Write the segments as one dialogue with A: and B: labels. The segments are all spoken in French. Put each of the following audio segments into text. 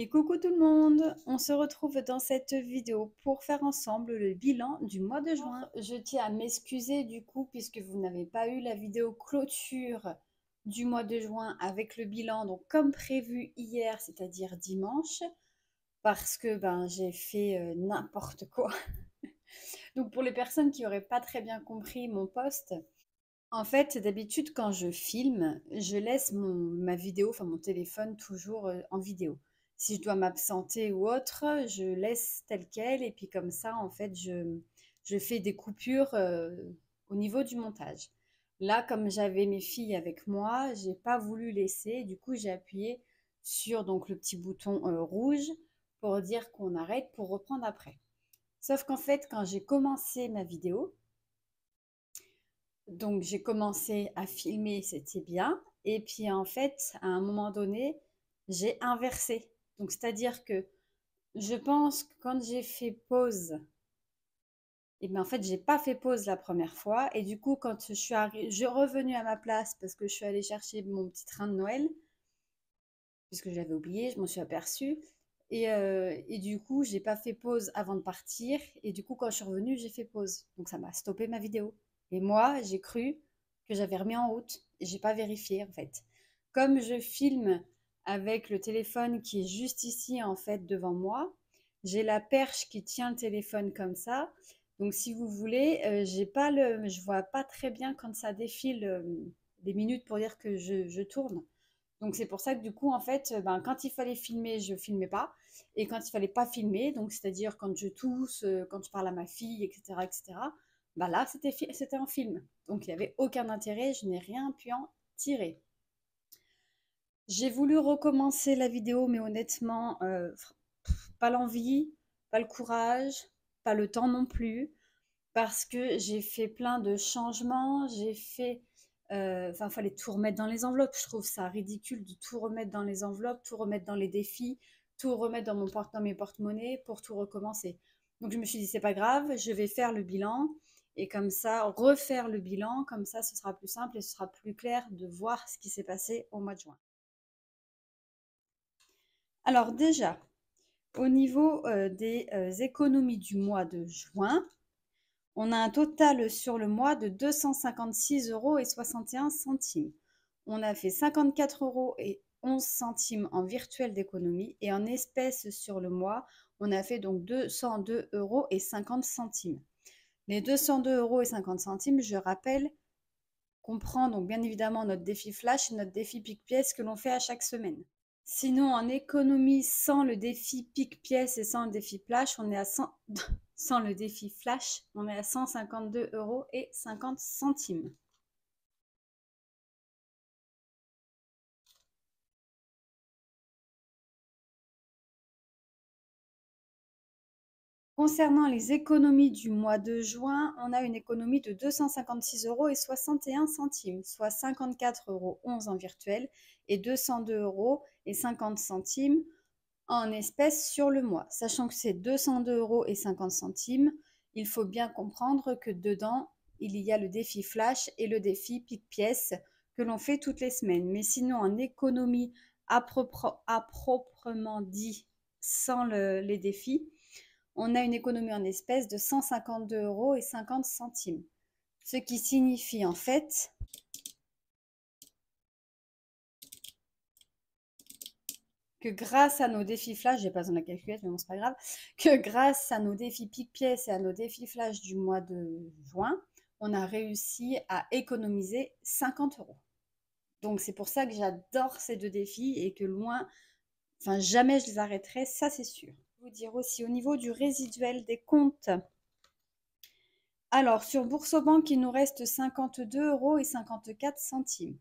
A: Et coucou tout le monde, on se retrouve dans cette vidéo pour faire ensemble le bilan du mois de juin. Je tiens à m'excuser du coup puisque vous n'avez pas eu la vidéo clôture du mois de juin avec le bilan, donc comme prévu hier, c'est-à-dire dimanche, parce que j'ai fait n'importe quoi. Donc pour les personnes qui n'auraient pas très bien compris mon post, en fait d'habitude quand je filme, je laisse ma vidéo, enfin mon téléphone toujours en vidéo. Si je dois m'absenter ou autre, je laisse tel quel et puis comme ça en fait je fais des coupures au niveau du montage. Là comme j'avais mes filles avec moi, j'ai pas voulu laisser, du coup j'ai appuyé sur donc le petit bouton rouge pour dire qu'on arrête pour reprendre après. Sauf qu'en fait quand j'ai commencé ma vidéo, donc j'ai commencé à filmer, c'était bien. Et puis en fait, à un moment donné, j'ai inversé. Donc c'est-à-dire que je pense que quand j'ai fait pause, et bien en fait, j'ai pas fait pause la première fois. Et du coup, quand je suis revenue à ma place parce que je suis allée chercher mon petit train de Noël, puisque je l'avais oublié, je m'en suis aperçue. Et du coup, j'ai pas fait pause avant de partir. Et du coup, quand je suis revenue, j'ai fait pause. Donc ça m'a stoppé ma vidéo. Et moi, j'ai cru que j'avais remis en route. Et j'ai pas vérifié en fait. Comme je filme avec le téléphone qui est juste ici en fait devant moi, j'ai la perche qui tient le téléphone comme ça. Donc si vous voulez, je vois pas très bien quand ça défile les minutes pour dire que je tourne. Donc c'est pour ça que du coup, en fait, quand il fallait filmer, je filmais pas. Et quand il fallait pas filmer, donc c'est-à-dire quand je tousse, quand je parle à ma fille, etc., etc., là, c'était un film. Donc il n'y avait aucun intérêt, je n'ai rien pu en tirer. J'ai voulu recommencer la vidéo, mais honnêtement, pas l'envie, pas le courage, pas le temps non plus parce que j'ai fait plein de changements, fallait tout remettre dans les enveloppes. Je trouve ça ridicule de tout remettre dans les enveloppes, tout remettre dans les défis, tout remettre dans mes porte-monnaies pour tout recommencer. Donc je me suis dit, c'est pas grave, je vais faire le bilan et comme ça, refaire le bilan, comme ça, ce sera plus simple et ce sera plus clair de voir ce qui s'est passé au mois de juin. Alors déjà, au niveau des économies du mois de juin, on a un total sur le mois de 256,61 €. On a fait 54,11 € en virtuel d'économie et en espèces sur le mois, on a fait donc 202,50 €. Les 202,50 €, je rappelle, comprend donc bien évidemment notre défi flash et notre défi pique-pièce que l'on fait à chaque semaine. Sinon, en économie, sans le défi pique-pièce et sans le défi flash, on est à 100, sans le défi flash, on est à 152,50 €. Concernant les économies du mois de juin, on a une économie de 256,61 €, soit 54,11 € en virtuel et 202,50 € en espèces sur le mois. Sachant que c'est 202,50 €, il faut bien comprendre que dedans, il y a le défi flash et le défi pique-pièce que l'on fait toutes les semaines. Mais sinon, en économie à proprement dit, sans les défis, on a une économie en espèces de 152,50 €. Ce qui signifie en fait que grâce à nos défis flash, j'ai pas besoin de la calculette, mais bon, c'est pas grave, que grâce à nos défis pique-pièce et à nos défis flash du mois de juin, on a réussi à économiser 50 €. Donc c'est pour ça que j'adore ces deux défis et que jamais je les arrêterai, ça c'est sûr. Je vais vous dire aussi au niveau du résiduel des comptes. Alors sur Boursobank, il nous reste 52,54 €.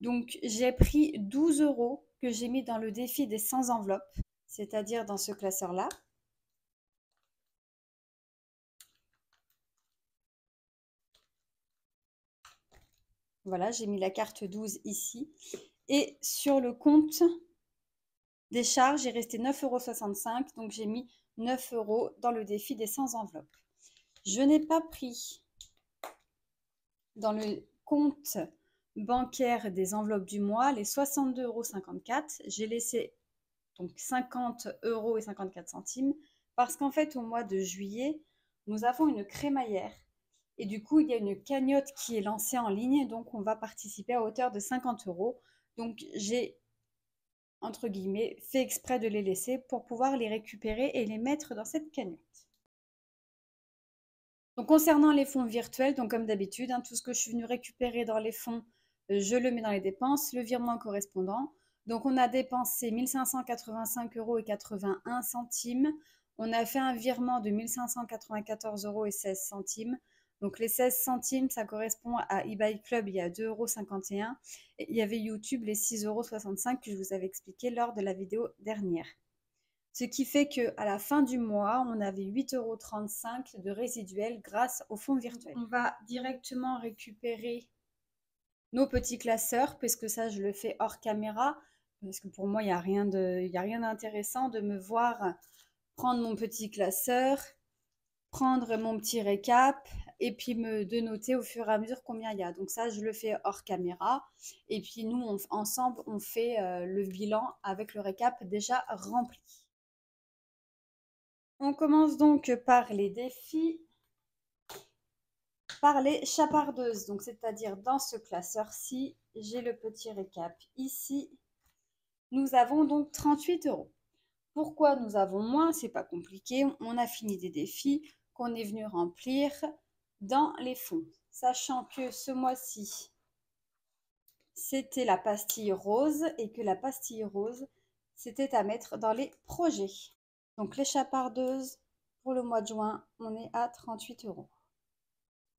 A: Donc j'ai pris 12 € que j'ai mis dans le défi des 100 enveloppes, c'est-à-dire dans ce classeur-là. Voilà, j'ai mis la carte 12 ici. Et sur le compte des charges, j'ai resté 9,65 €, donc j'ai mis 9 € dans le défi des 100 enveloppes. Je n'ai pas pris dans le compte bancaire des enveloppes du mois les 62,54 €. J'ai laissé donc 50,54 €, parce qu'en fait, au mois de juillet, nous avons une crémaillère. Et du coup, il y a une cagnotte qui est lancée en ligne, donc on va participer à hauteur de 50 euros. Donc j'ai, entre guillemets, fait exprès de les laisser pour pouvoir les récupérer et les mettre dans cette cagnotte. Donc concernant les fonds virtuels, donc comme d'habitude, tout ce que je suis venue récupérer dans les fonds, je le mets dans les dépenses, le virement correspondant. Donc on a dépensé 1 585,81 €. On a fait un virement de 1 594,16 €. Donc les 16 centimes, ça correspond à eBay Club, il y a 2,51 €. Et il y avait YouTube, les 6,65 € que je vous avais expliqué lors de la vidéo dernière. Ce qui fait qu'à la fin du mois, on avait 8,35 € de résiduel grâce au fonds virtuel. On va directement récupérer nos petits classeurs, puisque ça, je le fais hors caméra, parce que pour moi, il n'y a rien d'intéressant de me voir prendre mon petit classeur, prendre mon petit récap, et puis de noter au fur et à mesure combien il y a. Donc ça, je le fais hors caméra. Et puis nous, ensemble, on fait le bilan avec le récap déjà rempli. On commence donc par les défis, par les chapardeuses. Donc, c'est-à-dire dans ce classeur-ci, j'ai le petit récap ici. Nous avons donc 38 €. Pourquoi nous avons moins? C'est pas compliqué. On a fini des défis qu'on est venu remplir dans les fonds. Sachant que ce mois-ci, c'était la pastille rose et que la pastille rose, c'était à mettre dans les projets. Donc, les chapardeuses, pour le mois de juin, on est à 38 €.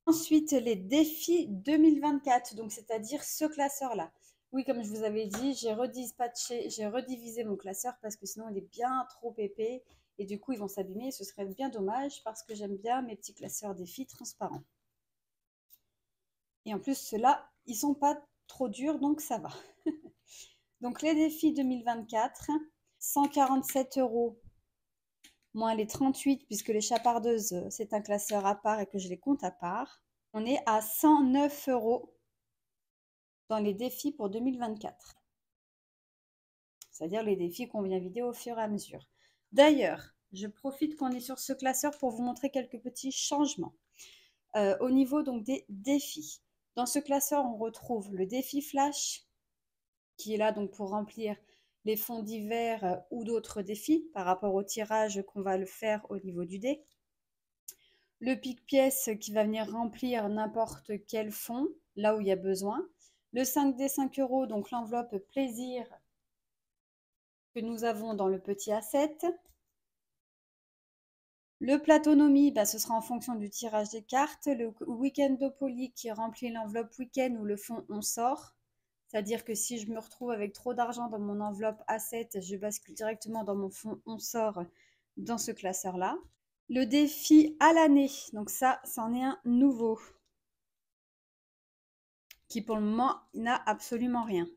A: Ensuite, les défis 2024, donc c'est-à-dire ce classeur-là. Oui, comme je vous avais dit, j'ai redivisé mon classeur parce que sinon il est bien trop épais et du coup ils vont s'abîmer et ce serait bien dommage parce que j'aime bien mes petits classeurs défis transparents. Et en plus, ceux-là, ils sont pas trop durs, donc ça va. Donc les défis 2024, 147 € moins les 38, puisque les chapardeuses, c'est un classeur à part et que je les compte à part. On est à 109 € dans les défis pour 2024. C'est-à-dire les défis qu'on vient vider au fur et à mesure. D'ailleurs, je profite qu'on est sur ce classeur pour vous montrer quelques petits changements. Au niveau donc des défis, dans ce classeur, on retrouve le défi flash, qui est là donc pour remplir les fonds divers ou d'autres défis par rapport au tirage qu'on va le faire au niveau du dé. Le pique-pièce qui va venir remplir n'importe quel fond, là où il y a besoin. Le 5D 5 €, donc l'enveloppe plaisir que nous avons dans le petit A7. Le platonomie, ce sera en fonction du tirage des cartes. Le week-endopoly qui remplit l'enveloppe week-end ou le fond on sort. C'est-à-dire que si je me retrouve avec trop d'argent dans mon enveloppe A7, je bascule directement dans mon fond on sort dans ce classeur-là. Le défi à l'année, donc ça, c'en est un nouveau qui pour le moment n'a absolument rien.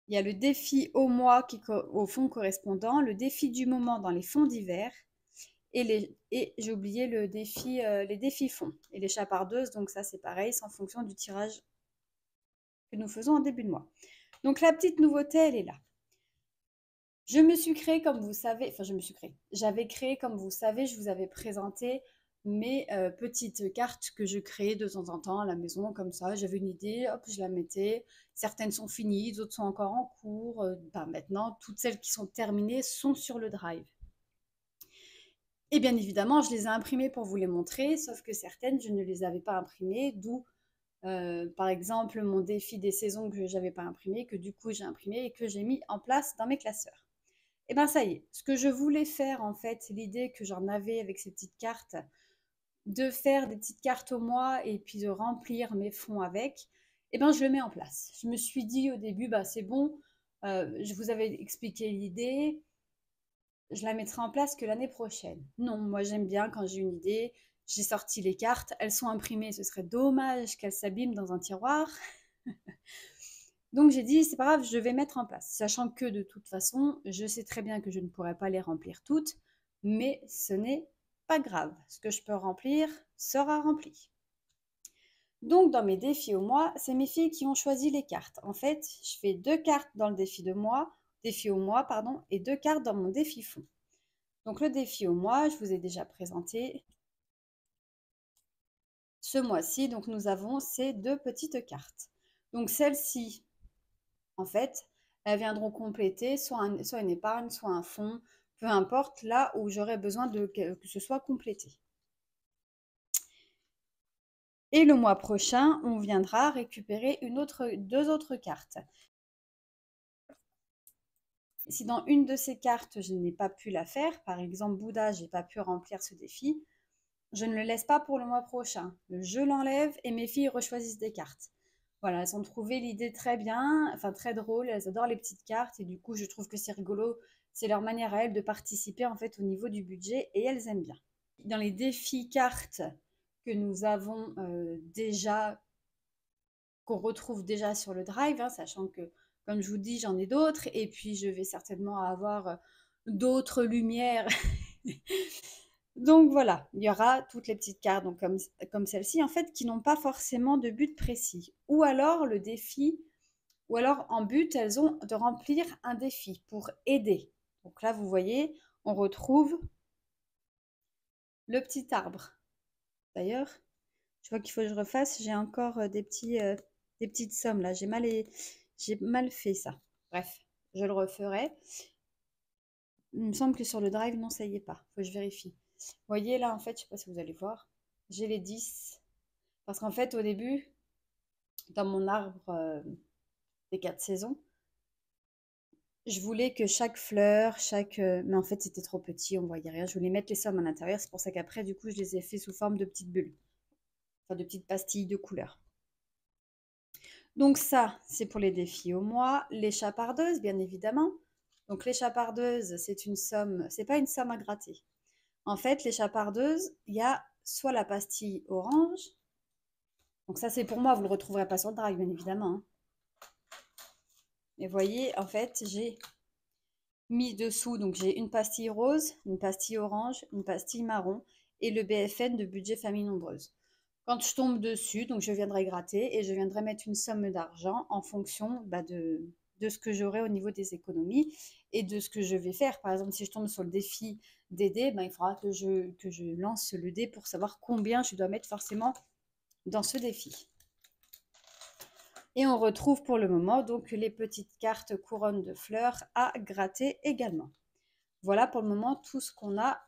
A: Il y a le défi au mois au fonds correspondant, le défi du moment dans les fonds divers et j'ai oublié les défis fonds et les chapardeuses, donc ça c'est pareil, c'est en fonction du tirage que nous faisons en début de mois. Donc la petite nouveauté, elle est là. Je me suis créée, comme vous savez, j'avais créé, comme vous savez, je vous avais présenté mes petites cartes que je créais de temps en temps à la maison, comme ça, j'avais une idée, hop, je la mettais. Certaines sont finies, d'autres sont encore en cours. Maintenant, toutes celles qui sont terminées sont sur le drive. Et bien évidemment, je les ai imprimées pour vous les montrer, sauf que certaines, je ne les avais pas imprimées, d'où par exemple mon défi des saisons que je n'avais pas imprimé, que du coup j'ai imprimé et que j'ai mis en place dans mes classeurs. Et bien ça y est, ce que je voulais faire en fait, l'idée que j'en avais avec ces petites cartes, de faire des petites cartes au mois et puis de remplir mes fonds avec, et ben je le mets en place. Je me suis dit au début, c'est bon, je vous avais expliqué l'idée, je la mettrai en place que l'année prochaine. Non, moi j'aime bien quand j'ai une idée, j'ai sorti les cartes, elles sont imprimées, ce serait dommage qu'elles s'abîment dans un tiroir. Donc j'ai dit, c'est pas grave, je vais mettre en place. Sachant que de toute façon, je sais très bien que je ne pourrai pas les remplir toutes, mais ce n'est pas grave. Ce que je peux remplir sera rempli. Donc dans mes défis au mois, c'est mes filles qui ont choisi les cartes. En fait, je fais 2 cartes dans le défi de mois défi au mois, pardon, et 2 cartes dans mon défi fond. Donc le défi au mois, je vous ai déjà présenté ce mois-ci. Donc nous avons ces 2 petites cartes. Donc celles-ci, en fait, elles viendront compléter soit une épargne, soit un fonds, peu importe, là où j'aurai besoin que ce soit complété. Et le mois prochain, on viendra récupérer deux autres cartes. Si dans une de ces cartes, je n'ai pas pu la faire, par exemple Bouddha, je n'ai pas pu remplir ce défi, je ne le laisse pas pour le mois prochain. Je l'enlève et mes filles rechoisissent des cartes. Voilà, elles ont trouvé l'idée très bien, enfin très drôle, elles adorent les petites cartes et du coup je trouve que c'est rigolo, c'est leur manière à elles de participer en fait au niveau du budget et elles aiment bien. Dans les défis cartes que nous avons déjà, qu'on retrouve déjà sur le Drive, hein, sachant que comme je vous dis j'en ai d'autres et puis je vais certainement avoir d'autres lumières. Donc voilà, il y aura toutes les petites cartes donc comme celle-ci en fait qui n'ont pas forcément de but précis. Ou alors le défi, ou alors en but elles ont de remplir un défi pour aider. Donc là vous voyez, on retrouve le petit arbre. D'ailleurs, je vois qu'il faut que je refasse, j'ai encore des petites sommes là, j'ai mal fait ça. Bref, je le referai. Il me semble que sur le drive, non, ça y est pas, faut que je vérifie. Vous voyez là, en fait, je sais pas si vous allez voir, j'ai les 10. Parce qu'en fait, au début, dans mon arbre des 4 saisons, je voulais que chaque fleur, mais en fait, c'était trop petit, on voyait rien. Je voulais mettre les sommes à l'intérieur. C'est pour ça qu'après, du coup, je les ai fait sous forme de petites bulles. Enfin, de petites pastilles de couleurs. Donc ça, c'est pour les défis au mois. Les chapardeuses, bien évidemment. Donc les chapardeuses, c'est une somme, c'est pas une somme à gratter. En fait, les chapardeuses, il y a soit la pastille orange. Donc ça, c'est pour moi, vous ne le retrouverez pas sur le drive, bien évidemment, hein. Et vous voyez, en fait, j'ai mis dessous, donc j'ai une pastille rose, une pastille orange, une pastille marron et le BFN de budget famille nombreuse. Quand je tombe dessus, donc je viendrai gratter et je viendrai mettre une somme d'argent en fonction de ce que j'aurai au niveau des économies et de ce que je vais faire. Par exemple, si je tombe sur le défi des dés, il faudra que je lance le dé pour savoir combien je dois mettre forcément dans ce défi. Et on retrouve pour le moment donc les petites cartes couronnes de fleurs à gratter également. Voilà pour le moment tout ce qu'on a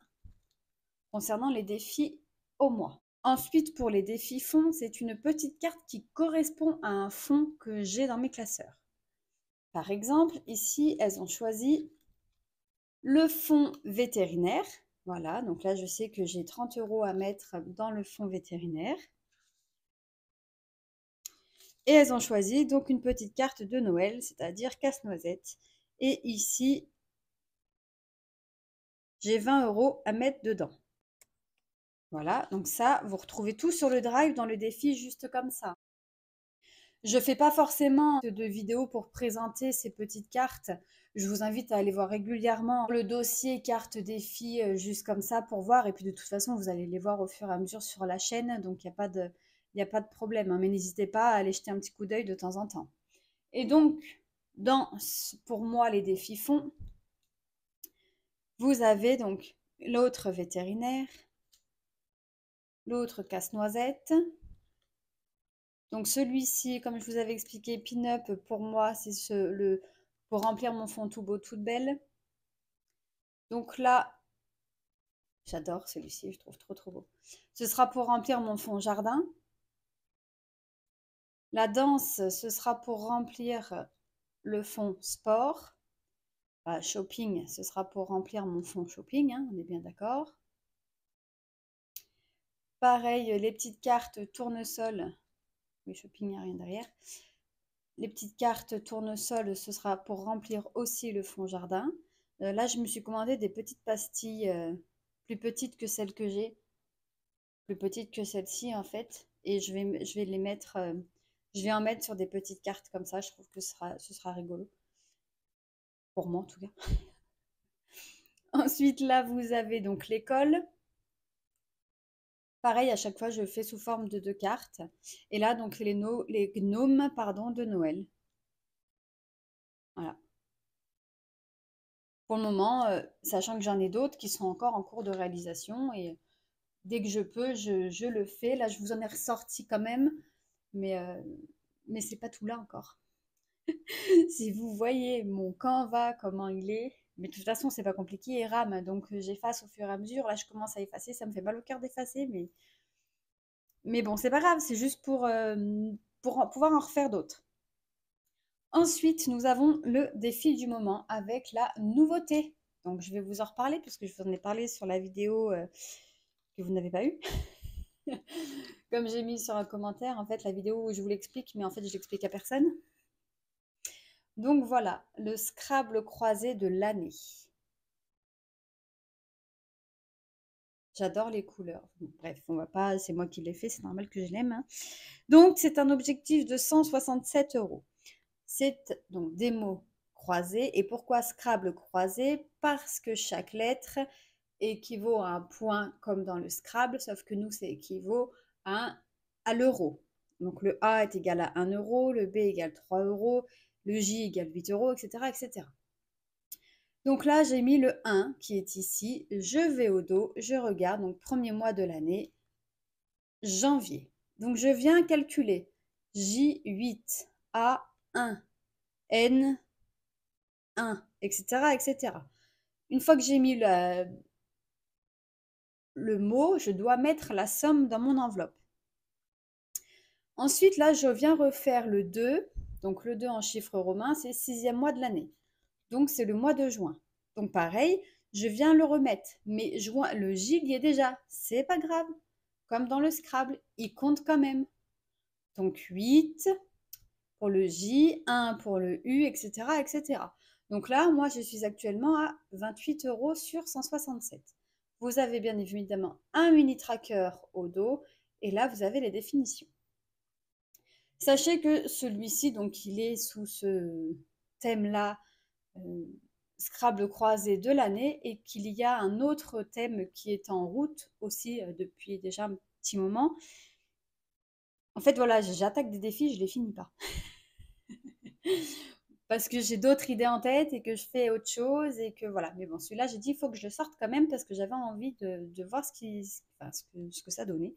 A: concernant les défis au mois. Ensuite, pour les défis fonds, c'est une petite carte qui correspond à un fonds que j'ai dans mes classeurs. Par exemple, ici, elles ont choisi le fonds vétérinaire. Voilà, donc là, je sais que j'ai 30 € à mettre dans le fonds vétérinaire. Et elles ont choisi donc une petite carte de Noël, c'est-à-dire casse-noisette. Et ici, j'ai 20 € à mettre dedans. Voilà, donc ça, vous retrouvez tout sur le drive dans le défi juste comme ça. Je fais pas forcément de vidéos pour présenter ces petites cartes. Je vous invite à aller voir régulièrement le dossier carte défi juste comme ça pour voir. Et puis de toute façon, vous allez les voir au fur et à mesure sur la chaîne. Donc il n'y a pas de problème, hein. Mais n'hésitez pas à aller jeter un petit coup d'œil de temps en temps. Et donc, pour moi, les défis fonds, vous avez donc l'autre vétérinaire, l'autre casse-noisette. Donc celui-ci, comme je vous avais expliqué, pin-up, pour moi, c'est pour remplir mon fond tout beau, toute belle. Donc là, j'adore celui-ci, je trouve trop beau. Ce sera pour remplir mon fond jardin. La danse, ce sera pour remplir le fond sport. Shopping, ce sera pour remplir mon fond shopping, hein, on est bien d'accord. Pareil, les petites cartes tournesol. Oui, shopping, il n'y a rien derrière. Les petites cartes tournesol, ce sera pour remplir aussi le fond jardin. Là, je me suis commandé des petites pastilles plus petites que celles que j'ai. Plus petites que celle-ci, en fait. Et je vais les mettre... je vais en mettre sur des petites cartes comme ça. Je trouve que ce sera rigolo. Pour moi, en tout cas. Ensuite, là, vous avez donc l'école. Pareil, à chaque fois, je fais sous forme de 2 cartes. Et là, donc, les gnomes, pardon, de Noël. Voilà. pour le moment, sachant que j'en ai d'autres qui sont encore en cours de réalisation et dès que je peux, je le fais. Là, je vous en ai ressorti quand même, mais, c'est pas tout là encore. Si vous voyez mon Canva, comment il est, mais de toute façon, c'est pas compliqué, il rame, donc j'efface au fur et à mesure. Là, je commence à effacer, ça me fait mal au cœur d'effacer, mais bon, c'est pas grave, c'est juste pour pouvoir en refaire d'autres. Ensuite, nous avons le défi du moment avec la nouveauté. Donc, je vais vous en reparler puisque je vous en ai parlé sur la vidéo que vous n'avez pas eue. Comme j'ai mis sur un commentaire, en fait, la vidéo où je vous l'explique, mais en fait, je l'explique à personne. Donc voilà, le Scrabble croisé de l'année. J'adore les couleurs. Bon, bref, on va pas, c'est moi qui l'ai fait, c'est normal que je l'aime, hein. Donc, c'est un objectif de 167 €. C'est donc des mots croisés. Et pourquoi Scrabble croisé? Parce que chaque lettre équivaut à un point comme dans le Scrabble, sauf que nous, ça équivaut à l'euro. Donc le A est égal à 1 euro, le B égale 3 euros, le J égale 8 euros, etc., etc. Donc là, j'ai mis le 1 qui est ici. Je vais au dos, je regarde. Donc premier mois de l'année, janvier. Donc je viens calculer J8, A1, N1, etc., etc. Une fois que j'ai mis le mot, je dois mettre la somme dans mon enveloppe. Ensuite, là, je viens refaire le 2. Donc le 2 en chiffre romain, c'est 6e mois de l'année. Donc c'est le mois de juin. Donc pareil, je viens le remettre. Mais juin, le J, il y est déjà. C'est pas grave. Comme dans le Scrabble, il compte quand même. Donc 8 pour le J, 1 pour le U, etc., etc. Donc là, moi, je suis actuellement à 28 € sur 167. Vous avez bien évidemment un mini tracker au dos et là, vous avez les définitions. Sachez que celui-ci, donc, il est sous ce thème-là, Scrabble croisé de l'année, et qu'il y a un autre thème qui est en route aussi depuis déjà un petit moment. En fait, voilà, j'attaque des défis, je les finis pas. Parce que j'ai d'autres idées en tête et que je fais autre chose et que voilà. Mais bon, celui-là, j'ai dit, il faut que je le sorte quand même parce que j'avais envie de voir ce que ça donnait.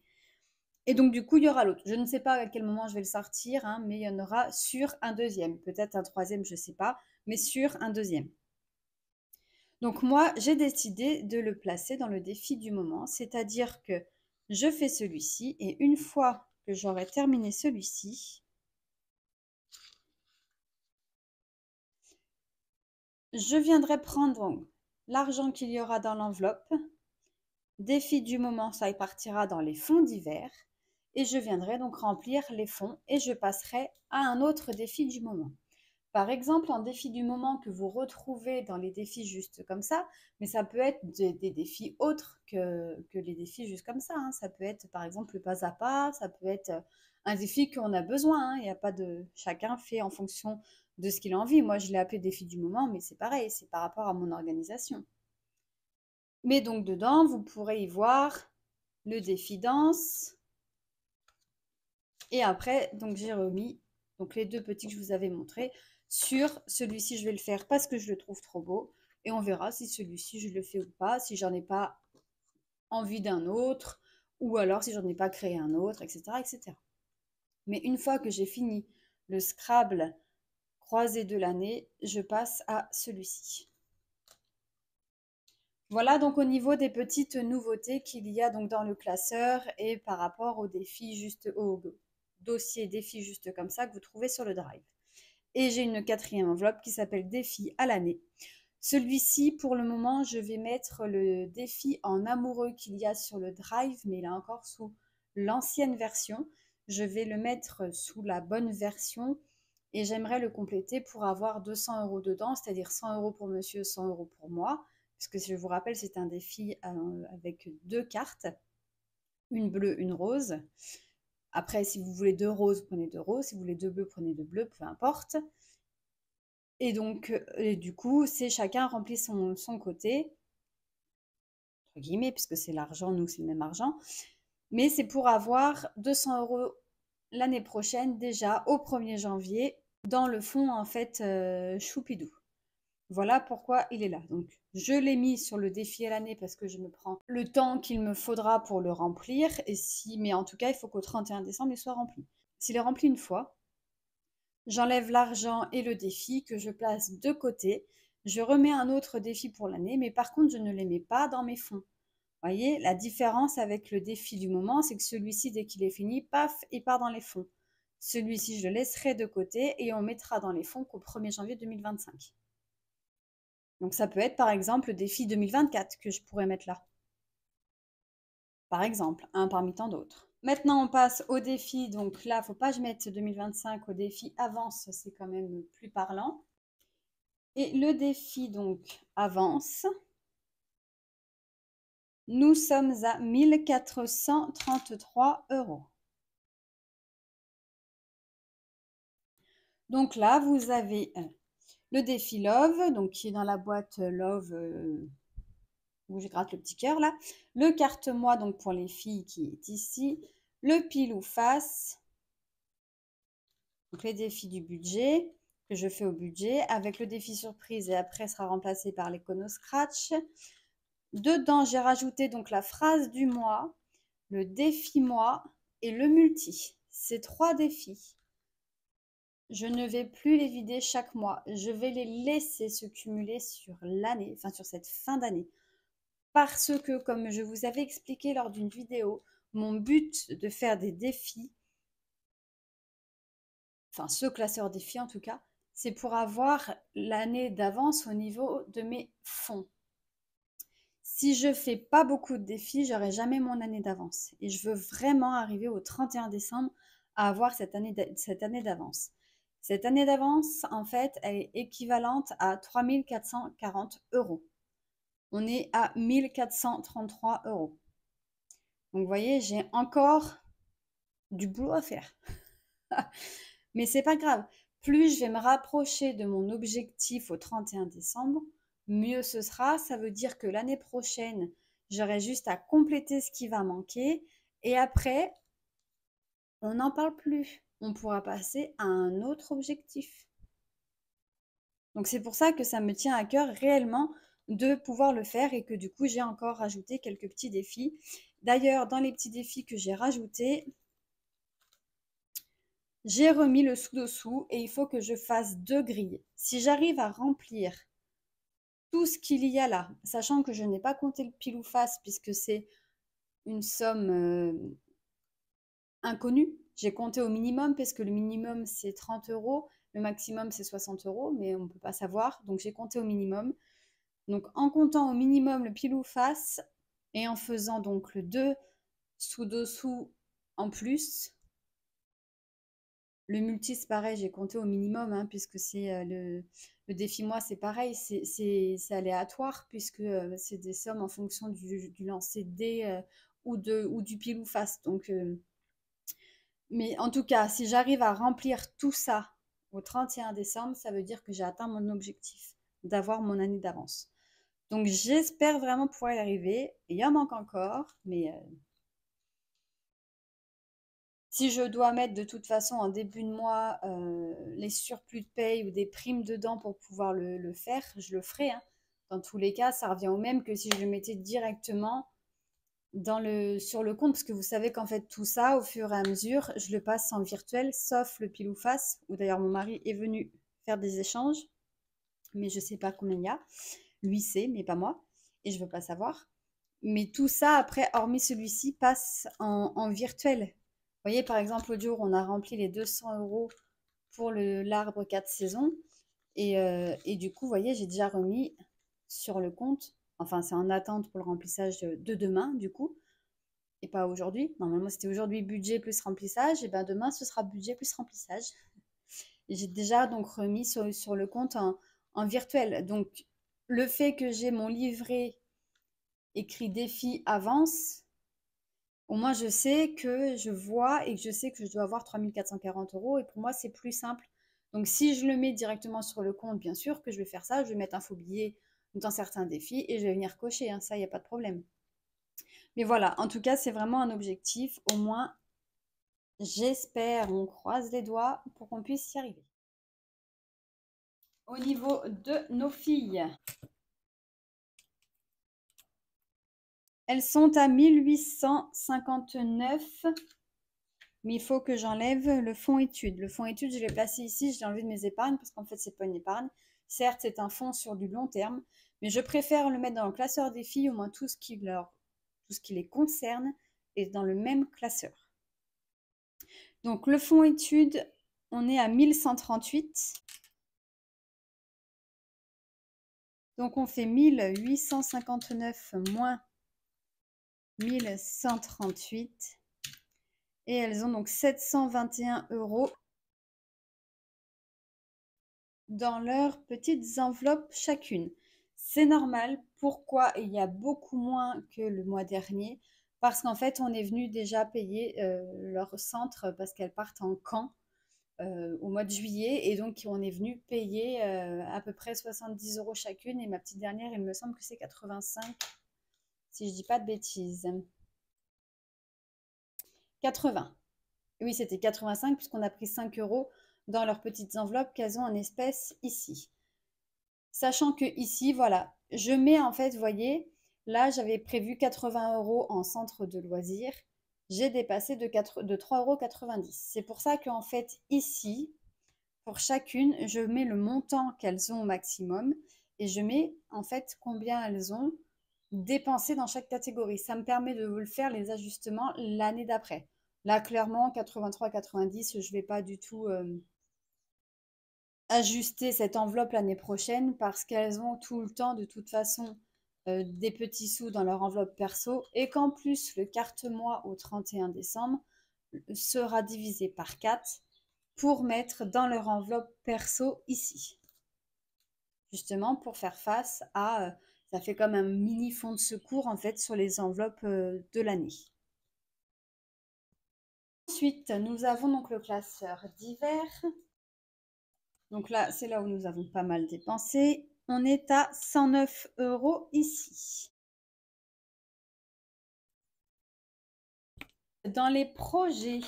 A: Et donc, du coup, il y aura l'autre. Je ne sais pas à quel moment je vais le sortir, hein, mais il y en aura sur un deuxième. Peut-être un troisième, je ne sais pas, mais sur un deuxième. Donc, moi, j'ai décidé de le placer dans le défi du moment, c'est-à-dire que je fais celui-ci et une fois que j'aurai terminé celui-ci, je viendrai prendre l'argent qu'il y aura dans l'enveloppe. Défi du moment, ça y partira dans les fonds divers. Et je viendrai donc remplir les fonds et je passerai à un autre défi du moment. Par exemple, un défi du moment que vous retrouvez dans les défis juste comme ça, mais ça peut être des défis autres que les défis juste comme ça, hein. Ça peut être par exemple le pas à pas, ça peut être un défi qu'on a besoin, hein. Il y a pas de... Chacun fait en fonction de ce qu'il a envie. Moi, je l'ai appelé défi du moment, mais c'est pareil, c'est par rapport à mon organisation. Mais donc dedans, vous pourrez y voir le défi danse. Et après, donc j'ai remis donc les deux petits que je vous avais montrés. Sur celui-ci, je vais le faire parce que je le trouve trop beau. Et on verra si celui-ci, je le fais ou pas, si j'en ai pas envie d'un autre, ou alors si j'en ai pas créé un autre, etc., etc. Mais une fois que j'ai fini le Scrabble croisé de l'année, je passe à celui-ci. Voilà donc au niveau des petites nouveautés qu'il y a donc dans le classeur et par rapport aux défis juste au dossier défis juste comme ça que vous trouvez sur le Drive. Et j'ai une quatrième enveloppe qui s'appelle défi à l'année. Celui-ci, pour le moment, je vais mettre le défi en amoureux qu'il y a sur le Drive, mais il est encore sous l'ancienne version. Je vais le mettre sous la bonne version et j'aimerais le compléter pour avoir 200 € dedans, c'est-à-dire 100 € pour monsieur, 100 € pour moi. Parce que je vous rappelle, c'est un défi avec deux cartes, une bleue, une rose. Après, si vous voulez deux roses, prenez deux roses. Si vous voulez deux bleus, prenez deux bleus, peu importe. Et donc, du coup, c'est chacun remplit son côté, entre guillemets, puisque c'est l'argent, nous, c'est le même argent. Mais c'est pour avoir 200 € l'année prochaine, déjà au 1er janvier, dans le fond, en fait, choupidou. Voilà pourquoi il est là. Donc, je l'ai mis sur le défi à l'année parce que je me prends le temps qu'il me faudra pour le remplir. Mais en tout cas, il faut qu'au 31 décembre, il soit rempli. S'il est rempli une fois, j'enlève l'argent et le défi que je place de côté. Je remets un autre défi pour l'année, mais par contre, je ne les mets pas dans mes fonds. Vous voyez, la différence avec le défi du moment, c'est que celui-ci, dès qu'il est fini, paf, il part dans les fonds. Celui-ci, je le laisserai de côté et on mettra dans les fonds qu'au 1er janvier 2025. Donc ça peut être par exemple le défi 2024 que je pourrais mettre là. Par exemple, un parmi tant d'autres. Maintenant, on passe au défi. Donc là, il ne faut pas que je mette 2025 au défi avance, c'est quand même plus parlant. Et le défi donc avance. Nous sommes à 1433 €. Donc là, vous avez le défi Love, donc qui est dans la boîte Love où je gratte le petit cœur là. Le carte-moi, donc pour les filles qui est ici. Le pile ou face. Donc les défis du budget que je fais au budget avec le défi surprise et après sera remplacé par l'Econo Scratch. Dedans, j'ai rajouté donc la phrase du mois, le défi mois et le multi. Ces 3 défis. Je ne vais plus les vider chaque mois. Je vais les laisser se cumuler sur l'année, enfin sur cette fin d'année. Parce que, comme je vous avais expliqué lors d'une vidéo, mon but de faire des défis, enfin ce classeur défi en tout cas, c'est pour avoir l'année d'avance au niveau de mes fonds. Si je fais pas beaucoup de défis, j'aurai jamais mon année d'avance. Et je veux vraiment arriver au 31 décembre à avoir cette année d'avance. Cette année d'avance, en fait, elle est équivalente à 3 440 €. On est à 1 433 €. Donc, vous voyez, j'ai encore du boulot à faire. Mais c'est pas grave. Plus je vais me rapprocher de mon objectif au 31 décembre, mieux ce sera. Ça veut dire que l'année prochaine, j'aurai juste à compléter ce qui va manquer. Et après, on n'en parle plus. On pourra passer à un autre objectif. Donc c'est pour ça que ça me tient à cœur réellement de pouvoir le faire et que du coup, j'ai encore rajouté quelques petits défis. D'ailleurs, dans les petits défis que j'ai rajoutés, j'ai remis le sous-dessous et il faut que je fasse 2 grilles. Si j'arrive à remplir tout ce qu'il y a là, sachant que je n'ai pas compté le pile ou face puisque c'est une somme inconnue, j'ai compté au minimum parce que le minimum c'est 30 €, le maximum c'est 60 €, mais on ne peut pas savoir, donc j'ai compté au minimum. Donc en comptant au minimum le pile ou face et en faisant donc le 2 sous-dessous en plus, le multi, c'est pareil, j'ai compté au minimum, hein, puisque c'est le défi moi, c'est pareil, c'est aléatoire, puisque c'est des sommes en fonction du lancer de dés ou du pile ou face. Donc, mais en tout cas, si j'arrive à remplir tout ça au 31 décembre, ça veut dire que j'ai atteint mon objectif d'avoir mon année d'avance. Donc, j'espère vraiment pouvoir y arriver. Il y en manque encore, mais si je dois mettre de toute façon en début de mois les surplus de paye ou des primes dedans pour pouvoir le faire, je le ferai, hein. Dans tous les cas, ça revient au même que si je le mettais directement sur le compte, parce que vous savez qu'en fait tout ça, au fur et à mesure, je le passe en virtuel, sauf le pile ou face, où d'ailleurs mon mari est venu faire des échanges, mais je ne sais pas combien il y a. Lui sait, mais pas moi, et je ne veux pas savoir. Mais tout ça, après, hormis celui-ci, passe en virtuel. Vous voyez, par exemple, l'autre jour, on a rempli les 200 € pour l'arbre 4 saisons. Et du coup, vous voyez, j'ai déjà remis sur le compte. Enfin, c'est en attente pour le remplissage de demain, du coup. Et pas aujourd'hui. Normalement, c'était aujourd'hui budget plus remplissage. Et bien demain, ce sera budget plus remplissage. Et j'ai déjà donc remis sur le compte en virtuel. Donc, le fait que j'ai mon livret écrit défi avance, au moins je sais que je vois et que je sais que je dois avoir 3 440 € et pour moi c'est plus simple. Donc si je le mets directement sur le compte, bien sûr que je vais faire ça, je vais mettre un faux billet dans certains défis et je vais venir cocher, hein, ça il n'y a pas de problème. Mais voilà, en tout cas c'est vraiment un objectif, au moins j'espère, on croise les doigts pour qu'on puisse y arriver. au niveau de nos filles. Elles sont à 1859. Mais il faut que j'enlève le fonds études. Le fonds études, je l'ai placé ici, je l'ai enlevé de mes épargnes parce qu'en fait, c'est pas une épargne. Certes, c'est un fonds sur du long terme, mais je préfère le mettre dans le classeur des filles, au moins tout ce qui les concerne est dans le même classeur. Donc, le fonds études, on est à 1138. Donc, on fait 1859 moins 1138. Et elles ont donc 721 € dans leurs petites enveloppes chacune. C'est normal. Pourquoi il y a beaucoup moins que le mois dernier? Parce qu'en fait, on est venu déjà payer leur centre parce qu'elles partent en camp au mois de juillet. Et donc, on est venu payer à peu près 70 € chacune. Et ma petite dernière, il me semble que c'est 85, si je dis pas de bêtises. 80. Oui, c'était 85 puisqu'on a pris 5 € dans leurs petites enveloppes qu'elles ont en espèces ici. Sachant que ici, voilà, je mets en fait, vous voyez, là j'avais prévu 80 € en centre de loisirs. J'ai dépassé de 3,90 €. C'est pour ça qu'en fait, ici, pour chacune, je mets le montant qu'elles ont au maximum et je mets en fait combien elles ont dépensé dans chaque catégorie. Ça me permet de vous le faire les ajustements l'année d'après. Là, clairement, 83,90, je ne vais pas du tout ajuster cette enveloppe l'année prochaine parce qu'elles ont tout le temps de toute façon des petits sous dans leur enveloppe perso et qu'en plus le carte-mois au 31 décembre sera divisé par 4 pour mettre dans leur enveloppe perso ici. Justement pour faire face à, ça fait comme un mini fonds de secours en fait sur les enveloppes de l'année. Ensuite, nous avons donc le classeur d'hiver. Donc là, c'est là où nous avons pas mal dépensé. On est à 109 € ici. Dans les projets,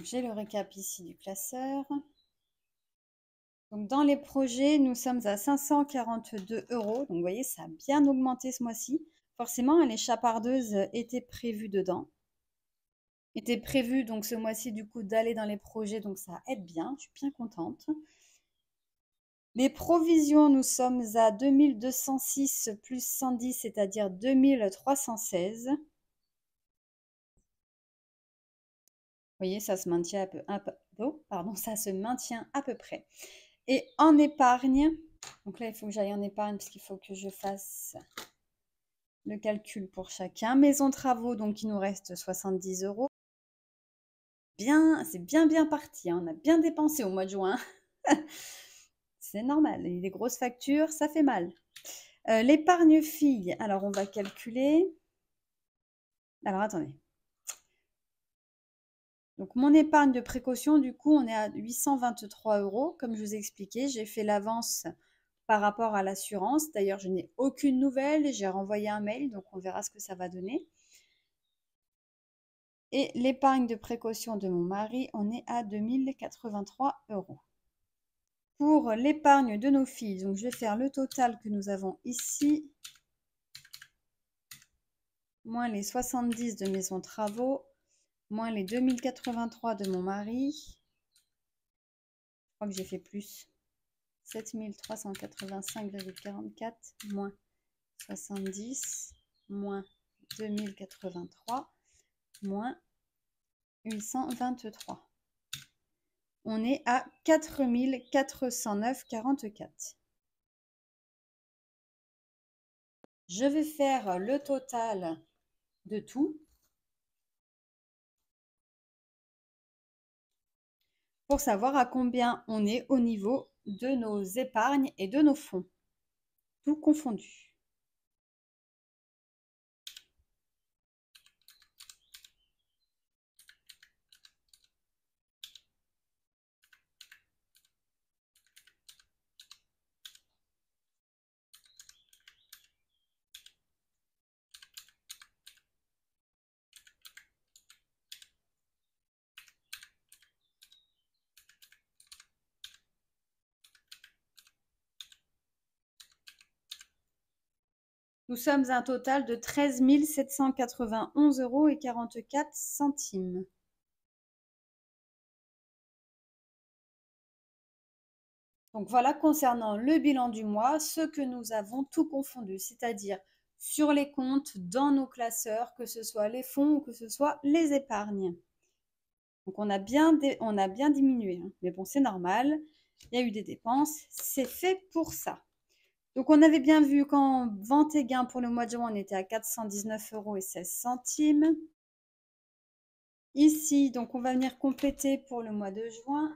A: j'ai le récap ici du classeur. Donc dans les projets, nous sommes à 542 €. Donc vous voyez, ça a bien augmenté ce mois-ci. Forcément, les chapardeuses étaient prévues dedans. Était prévu donc ce mois-ci du coup d'aller dans les projets, donc ça aide bien, je suis bien contente. Les provisions, nous sommes à 2206 plus 110, c'est-à-dire 2316. Vous voyez, ça se maintient ça se maintient à peu près. Et en épargne, donc là, il faut que j'aille en épargne parce qu'il faut que je fasse le calcul pour chacun. Maison travaux, donc il nous reste 70 €. Bien, c'est bien parti, hein. On a bien dépensé au mois de juin. C'est normal, les grosses factures, ça fait mal. L'épargne fille, alors on va calculer. Alors attendez. Donc mon épargne de précaution, du coup, on est à 823 €. Comme je vous ai expliqué, j'ai fait l'avance par rapport à l'assurance. D'ailleurs, je n'ai aucune nouvelle. J'ai renvoyé un mail, donc on verra ce que ça va donner. Et l'épargne de précaution de mon mari, on est à 2083 €. Pour l'épargne de nos filles, donc je vais faire le total que nous avons ici, moins les 70 de maison travaux, moins les 2083 de mon mari. Je crois que j'ai fait plus. 7385,44 moins 70 moins 2083 moins 823. On est à 4409,44. Je vais faire le total de tout pour savoir à combien on est au niveau de nos épargnes et de nos fonds, tout confondu. Nous sommes à un total de 13 791 € et 44 centimes. Donc voilà concernant le bilan du mois, ce que nous avons tout confondu, c'est-à-dire sur les comptes, dans nos classeurs, que ce soit les fonds ou que ce soit les épargnes. Donc on a bien diminué, hein. Mais bon, c'est normal, il y a eu des dépenses, c'est fait pour ça. Donc on avait bien vu qu'en vente et gain pour le mois de juin, on était à 419 € et 16 centimes. Ici, donc on va venir compléter pour le mois de juin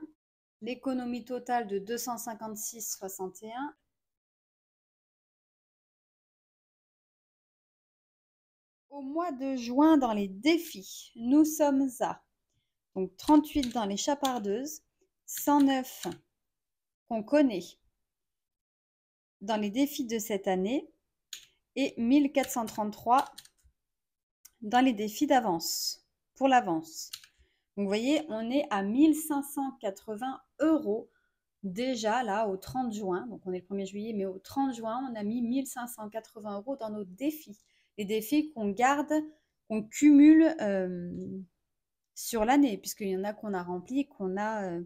A: l'économie totale de 256,61. Au mois de juin, dans les défis, nous sommes à donc 38 dans les chapardeuses, 109 qu'on connaît dans les défis de cette année et 1433 dans les défis d'avance, pour l'avance. Donc vous voyez, on est à 1580 € déjà là au 30 juin. Donc on est le 1er juillet, mais au 30 juin, on a mis 1580 € dans nos défis. Les défis qu'on garde, qu'on cumule sur l'année, puisqu'il y en a qu'on a rempli, qu'on a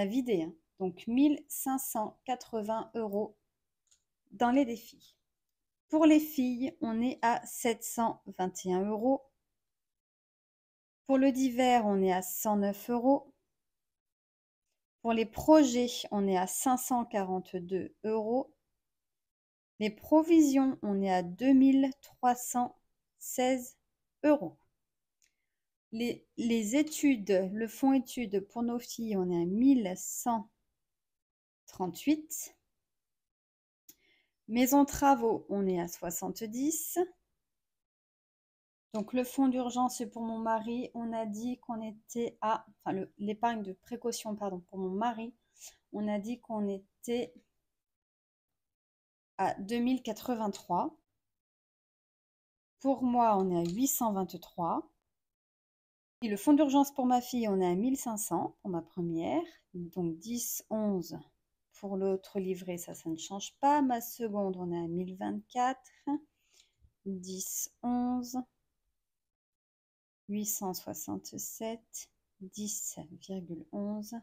A: vidé, hein. Donc 1580 € dans les défis. Pour les filles, on est à 721 €. Pour le divers, on est à 109 €. Pour les projets, on est à 542 €. Les provisions, on est à 2316 €. Les études, le fonds études pour nos filles, on est à 1138. Maison travaux, on est à 70. Donc le fonds d'urgence pour mon mari, on a dit qu'on était à, enfin l'épargne de précaution, pardon, pour mon mari, on a dit qu'on était à 2083. Pour moi, on est à 823. Et le fonds d'urgence pour ma fille, on est à 1500 pour ma première. Donc 10, 11 pour l'autre livret, ça ne change pas. Ma seconde, on est à 1024. 10, 11. 867, 10,11,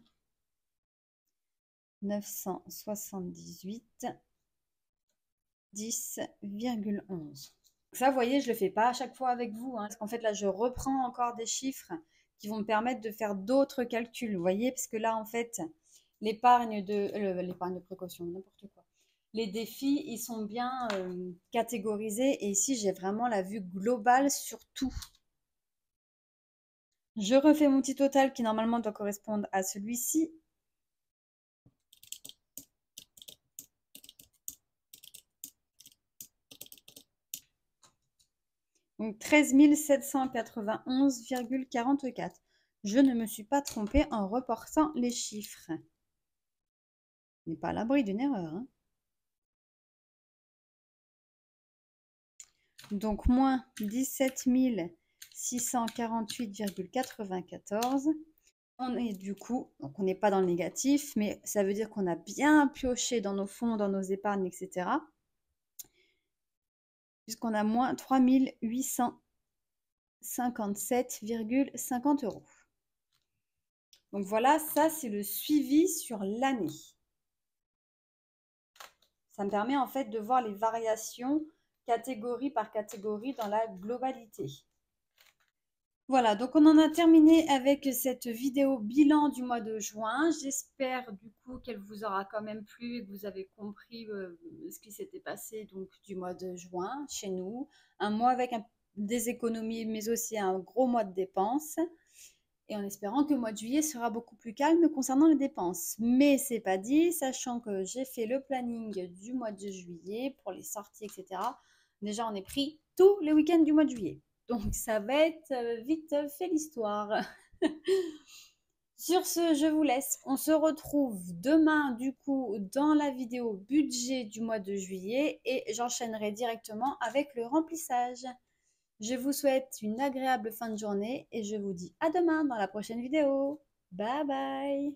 A: 978, 10,11. Ça, vous voyez, je ne le fais pas à chaque fois avec vous, hein, parce qu'en fait, là, je reprends encore des chiffres qui vont me permettre de faire d'autres calculs, vous voyez, parce que là, en fait, l'épargne de précaution, n'importe quoi. Les défis, ils sont bien catégorisés, et ici, j'ai vraiment la vue globale sur tout. Je refais mon petit total qui normalement doit correspondre à celui-ci. Donc 13 791,44. Je ne me suis pas trompée en reportant les chiffres. On n'est pas à l'abri d'une erreur, hein. Donc moins 17 648,94. On est du coup, donc on n'est pas dans le négatif, mais ça veut dire qu'on a bien pioché dans nos fonds, dans nos épargnes, etc. Puisqu'on a moins 3 857,50 €. Donc voilà, ça c'est le suivi sur l'année. Ça me permet en fait de voir les variations catégorie par catégorie dans la globalité. Voilà, donc on en a terminé avec cette vidéo bilan du mois de juin. J'espère du coup qu'elle vous aura quand même plu et que vous avez compris ce qui s'était passé donc du mois de juin chez nous. Un mois avec des économies mais aussi un gros mois de dépenses. Et en espérant que le mois de juillet sera beaucoup plus calme concernant les dépenses. Mais c'est pas dit, sachant que j'ai fait le planning du mois de juillet pour les sorties, etc. Déjà, on est pris tous les week-ends du mois de juillet. Donc, ça va être vite fait l'histoire. Sur ce, je vous laisse. On se retrouve demain, du coup, dans la vidéo budget du mois de juillet et j'enchaînerai directement avec le remplissage. Je vous souhaite une agréable fin de journée et je vous dis à demain dans la prochaine vidéo. Bye bye!